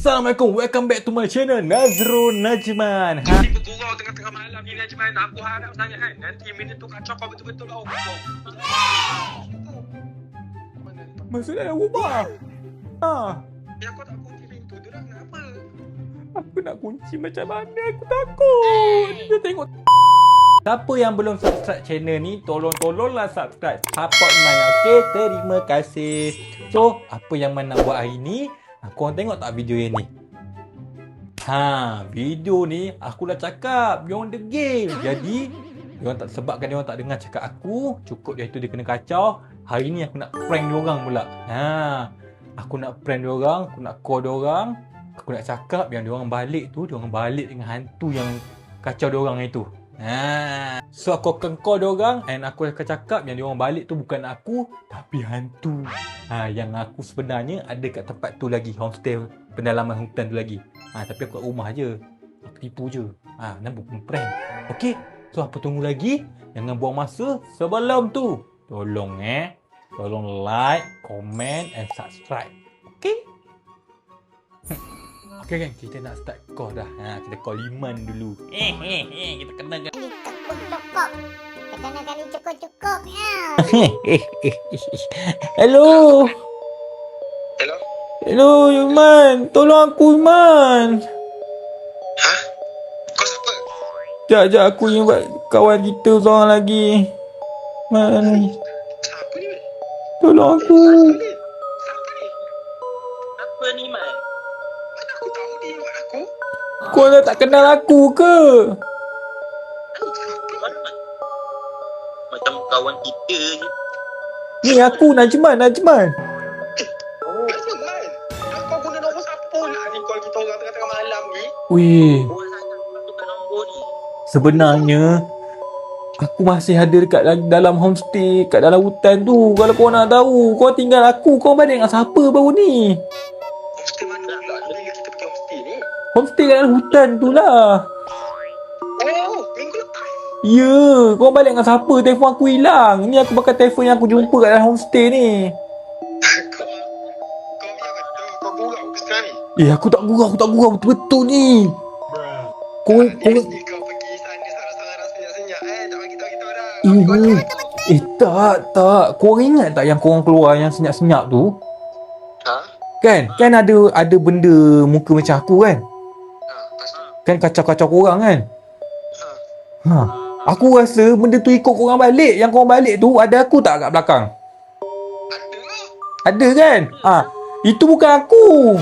Assalamualaikum, welcome back to my channel Nazrul Najman. Nanti bergurau tengah-tengah malam ni Najman. Aku harap sangat kan nanti minit tu kacau kau betul-betul lah. Maksudnya dah ubah. Ya kau tak kunci pintu tu dah kenapa? Aku nak kunci macam mana? Aku takut. Kita tengok. Siapa yang belum subscribe channel ni, tolonglah subscribe. Support Man, okay? Terima kasih. So, apa yang Man nak buat hari ni? Korang tengok tak video yang ni? Video ni aku dah cakap diorang the game. Jadi diorang tak, sebabkan diorang tak dengar cakap aku, cukup dia itu dia kena kacau. Hari ni aku nak prank diorang pula. Aku nak prank diorang, aku nak call diorang. Aku nak cakap yang diorang balik tu, diorang balik dengan hantu yang kacau diorang itu. So aku akan call diorang and aku akan cakap yang diorang balik tu bukan aku tapi hantu. Yang aku sebenarnya ada kat tempat tu lagi, homestay pendalaman hutan tu lagi. Tapi aku kat rumah je. Aku tipu je. Nampak pun prank. Okey. So apa tunggu lagi? Jangan buang masa. Sebelum tu tolong like, comment and subscribe. Okey? Okey kan, kita nak start call dah. Kita call Iman dulu. Kita kenal kan. Cukup. Kita kali cukup ya. Hello. Hello? Hello Iman. Tolong aku Iman. Kau siapa? Sekejap aku invite kawan kita seorang lagi. Man, Siapa ni? tolong aku. Siapa ni? Apa ni, Man? Mana aku tahu dia buat aku? Kau dah tak kenal aku ke? Macam kawan kita je. Ni aku Najman. Najman. Kau guna nombor siapa pula ni call kita orang tengah-tengah malam ni? Weh, Orang sangat tukar nombor ni. sebenarnya aku masih ada dekat dalam homestay, kat dalam hutan tu. Kalau kau nak tahu, kau tinggal aku, kau balik dengan siapa baru ni? Homestay mana pula? Bila kita pergi homestay ni? Homestay kat dalam hutan tu lah. Oh, minggu lepas. Ya, kau balik dengan siapa? Telefon aku hilang. Ni aku pakai telefon yang aku jumpa kat dalam homestay ni. Kau biar betul. Kau gurau ke sekarang ni? Aku tak gurau betul-betul ni. Kau Mesti kau pergi sana sarang-sarang senyap-senyap. Tak bagi tahu kita orang. tak. Kau ingat tak yang korang keluar yang senyap-senyap tu? Kan ada benda muka macam aku kan? Lepas tu? Kan kacau-kacau korang kan? Aku rasa benda tu ikut korang balik. Yang korang balik tu ada aku tak kat belakang? Ada lah. Ada kan? Itu bukan aku.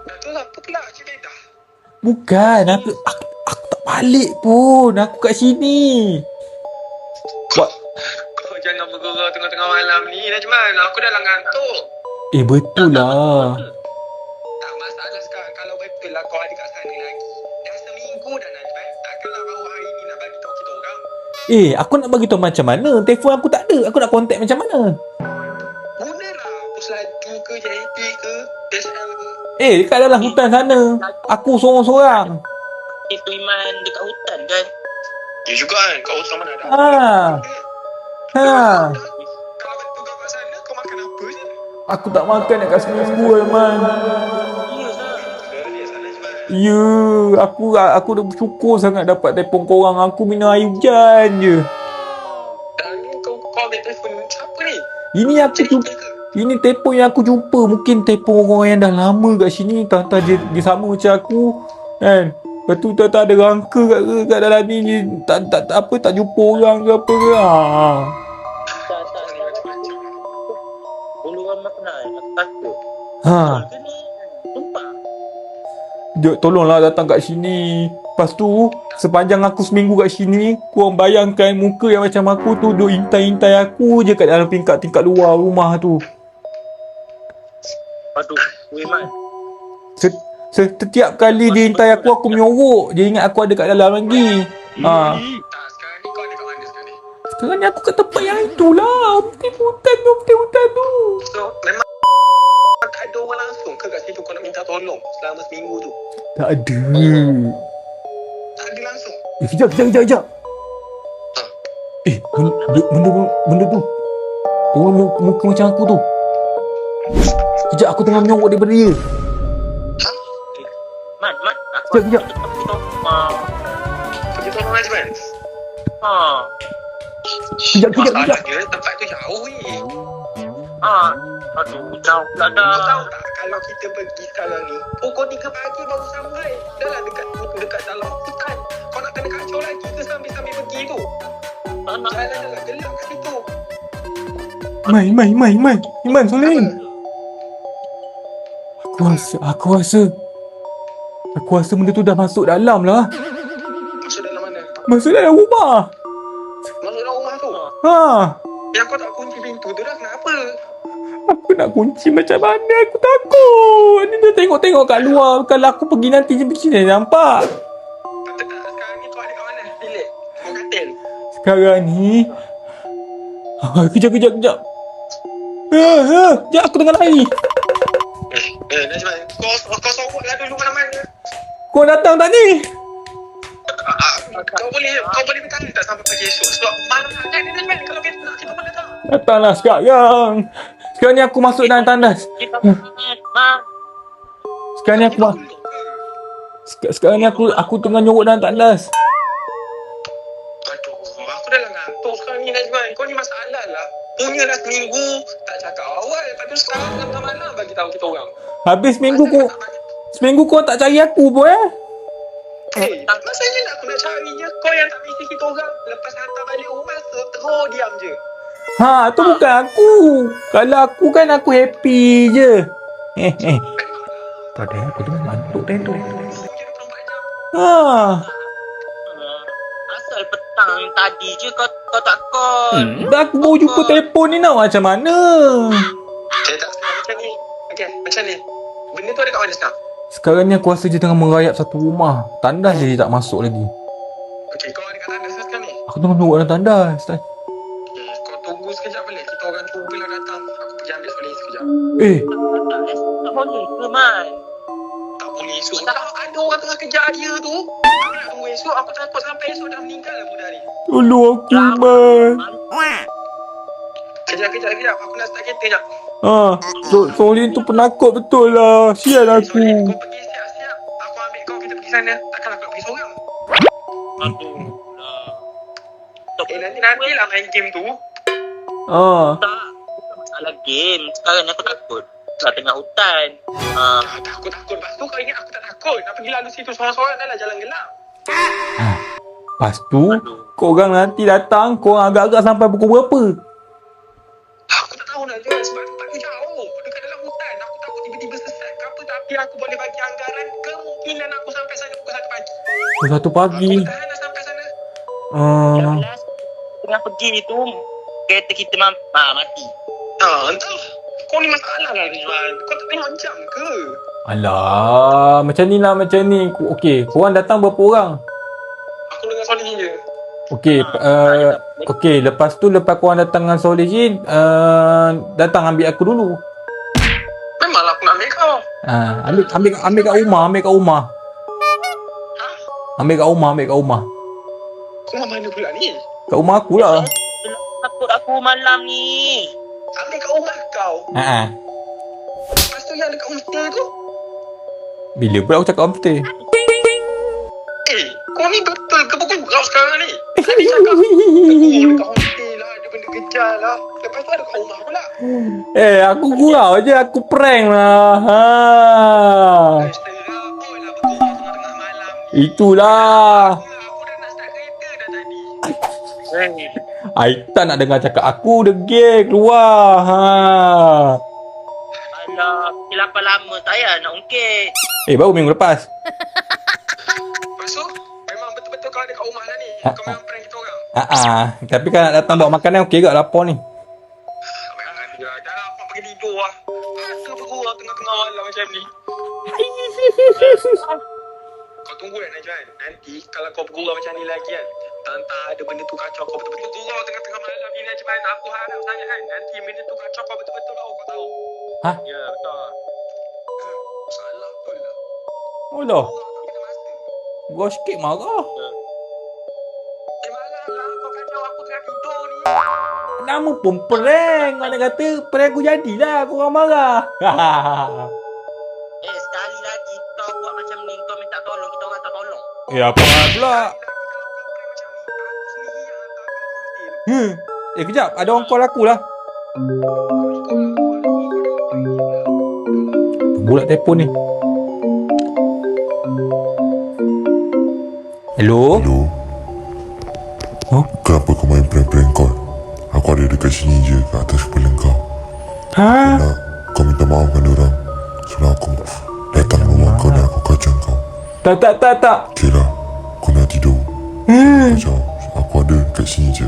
Dah tu lah. Apa pula cerita dah? Bukan, aku tak balik pun. Aku kat sini. Kau jangan bergurau tengah-tengah malam ni Najman. Aku dah ngantuk. Betul lah. Tak masalah sekarang. Kalau betul lah kau ada kat sana lagi. Dah seminggu dah Najman. Takkanlah baru hari ni nak bagi tahu kita orang. Aku nak bagi tahu macam mana? Telefon aku tak ada. Aku nak contact macam mana? Gunalah Puslaju ke JP ke SL ke. Dekat dalam hutan sana. Aku seorang-seorang. Itu Iman dekat hutan kan? Ya juga kan. Kau sama mana ada. Kalau betul kau kat sana kau makan apa je? Aku tak makan dekat seminggu Aiman. Serius lah Najman. Ya, aku dah bersyukur sangat dapat telefon korang. Aku minum air hujan je. Dan ni kau ambil telefon siapa ni? Ini telefon yang aku jumpa. Mungkin telefon orang yang dah lama kat sini. Entah dia sama macam aku kan. Lepas tu tak ada rangka kat dalam ni. Tak jumpa orang ke apa ke. Tak. Bulu ramah kenal. Aku takut. Ke ni? Sumpah. Tolonglah datang kat sini. Lepas tu sepanjang aku seminggu kat sini, korang bayangkan muka yang macam aku tu duk intai-intai aku je kat dalam tingkat luar rumah tu. Aduh, Iman. Setiap kali dia intai aku menyorok. Dia ingat aku ada kat dalam lagi. Tak, sekarang ni kau ada kat mana sekarang ni? Sekarang ni aku kat tempat yang itulah. Homestay hutan tu. So, memang tak ada orang langsung ke kat situ kau nak minta tolong selama seminggu tu? Tak ada. Tak ada langsung? Kejap. Benda tu. Orang muka macam aku tu. Kejap aku tengah menyorok daripada dia. Man, aku Sekejap, sekejap. pergi rumah. Pergi tolong Najman. Ha. Sekejap. Masalahnya tempat tu jauh ni. Ha. Aduh, jauh pula Kau dah. tahu tak kalau kita pergi sekarang ni pukul 3 pagi baru sampai. Dah lah dekat dalam hutan. Kau nak kena kacau lagi ke sambil pergi tu? Tak nak. Jalan dah lah gelap kat situ. Iman, Soleh. Aku rasa benda tu dah masuk dalam lah. Masuk dalam mana? Masuk dalam rumah. Masuk dalam rumah tu. Ha. Yang kau tak kunci pintu tu dah kenapa? Aku nak kunci macam mana? Aku takut. Ni dah tengok kat luar. Kalau aku pergi nanti je macam mana nampak? Tak, sekarang ni kau ada kat mana? Bilik? Kau katil? Sekarang ni. Kejap. Sekejap, aku tengah lari. Najman, kau sorok lah dulu mana-mana. Kau datang tak ni? Kau boleh bertahan tak sampai pagi esok? Sebab malam nak ni Najman, kalau kita nak kita boleh tak? Datanglah sekarang. Sekarang ni aku masuk dalam tandas. Kita pergi, Mak. Sekarang ni aku tengah nyorok dalam tandas. Aduh, aku dah lah ngantuk sekarang ni Najman. Kau ni masalah lah. Punya dah seminggu, tak cakap awal. Tapi sekarang tengah malam bagi tahu kita orang. Habis seminggu kau tak cari aku pun Masalahnya nak aku nak cari je. Kau yang tak mesti kita orang. Lepas hantar balik rumah, terus diam je. Ha, tu bukan aku. Kalau aku kan aku happy je. Tak ada, aku tengah mantuk tu. Ha. Asal petang tadi je kau tak call. Dah aku baru jumpa telefon ni nak macam mana? Saya tak sekarang macam ni. Okey, macam ni. Benda tu ada kat mana sekarang? Sekarang ni aku rasa dia tengah merayap satu rumah. Tandas je dia tak masuk lagi. Okey, kau ada kat tandas sekarang ni? Aku tengah nyorok dalam tandas. Okey, kau tunggu sekejap boleh? Kita orang cubalah datang. Aku pergi ambil Soleh sekejap. Tak boleh ke, Man? Tak boleh esok. Dah ada orang tengah kejar dia tu. Aku nak tunggu esok. Aku takut sampai esok dah meninggal lah budak ni. Tolong aku, Iman. Kejap. Aku nak start kereta jap. Ha, Solin tu penakut betul lah. Sial aku. Soleh, kau pergi siap-siap. Aku ambil kau, kita pergi sana. Takkan aku nak pergi seorang. Aduh. Nanti lah main game tu. Ha. Tak. Bukan masalah game. Sekarang ni aku takut. Dah tengah hutan. Takut. Lepas tu kau ingat aku tak takut. Nak pergi lalu situ seorang-seorang dah lah jalan gelap. Lepas tu, korang nanti datang, korang agak-agak sampai pukul berapa? Aku tak tahu nak jual sebab tempat tu jauh. Dekat dalam hutan. Aku takut tiba-tiba sesat ke apa. Tapi aku boleh bagi anggaran. Kemungkinan aku sampai sana pukul 1 pagi. Pukul 1 pagi. Aku tahan nak sampai sana. Jelas. Tengah pergi tu, kereta kita mati. Entah. Kau ni masalah lah Rizwan. Kau tak tengok jam ke? Alah, macam ni. Okey, korang datang berapa orang? Aku dengan Soleh je. Okey, lepas korang datang dengan Solihin, datang ambil aku dulu. Memanglah aku nak ambil kau. Ambil kat rumah. Ha? Ambil kat rumah. Kau mana pula ni? Kat rumah aku lah. Takut aku malam ni. Ambil kat rumah kau. Lepas tu yang dekat homestay tu. Bila pula aku cakap homestay? Kau ni betul ke bergurau sekarang ni? Tadi cakap dekat homestay lah, ada benda kejar lah. Lepas tu ada kat rumah pula. Aku gurau je, aku prank lah. Setengah pun lah bergurau tengah-tengah malam ni. Itulah. Aku dah nak start kereta dah tadi. Aitan nak dengar cakap aku degil keluar. Alah, kesilapan lama saya nak ungkit. Baru minggu lepas. Lepas tu, memang betul-betul kau ada kat rumah lah ni. Kau memang prank kita orang. Tapi kalau nak datang bawa makanan okey ke lapor ni? Dah lah, aku nak pergi tidur lah. Apa bergurau tengah-tengah malam macam ni? Kau tunggu kan Najwan. Nanti kalau kau bergurau macam ni lagi kan, entah ada benda tu kacau kau betul-betul bergurau tengah-tengah malam ni Najwan. Aku harap sangat kan, nanti benda tu kacau kau betul-betul lah, kau tahu. Ya, betul. Salah betul lah. Oh lah, Bergurau kita masa. gua sikit marah. Marah lah, kau kacau aku tengah tidur ni. Nama pun prank. Mana kata prank aku jadilah, korang marah. Sekali lagi kau buat macam ni, kau Apa pula? Kejap. Ada orang call aku lah. Bulat telefon ni. Hello? Hello. Oh? Kenapa kau main prank-prank call? Aku ada dekat sini je, kat atas kepala kau. Ha? Nak kau minta maaf dengan orang. Sebelum aku datang rumah kau dan aku kacau kau. Tak. Okey lah, aku nak tidur. Kacau, aku ada dekat sini je.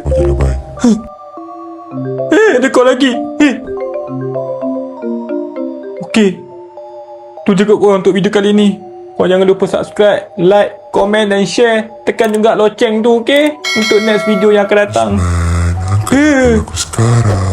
Okey lah, bye. Ada call lagi. Okey. Tu je kot korang untuk video kali ni. Korang jangan lupa subscribe, like, komen dan share. Tekan juga loceng tu, okey? Untuk next video yang akan datang. Man, angkat telefon aku sekarang.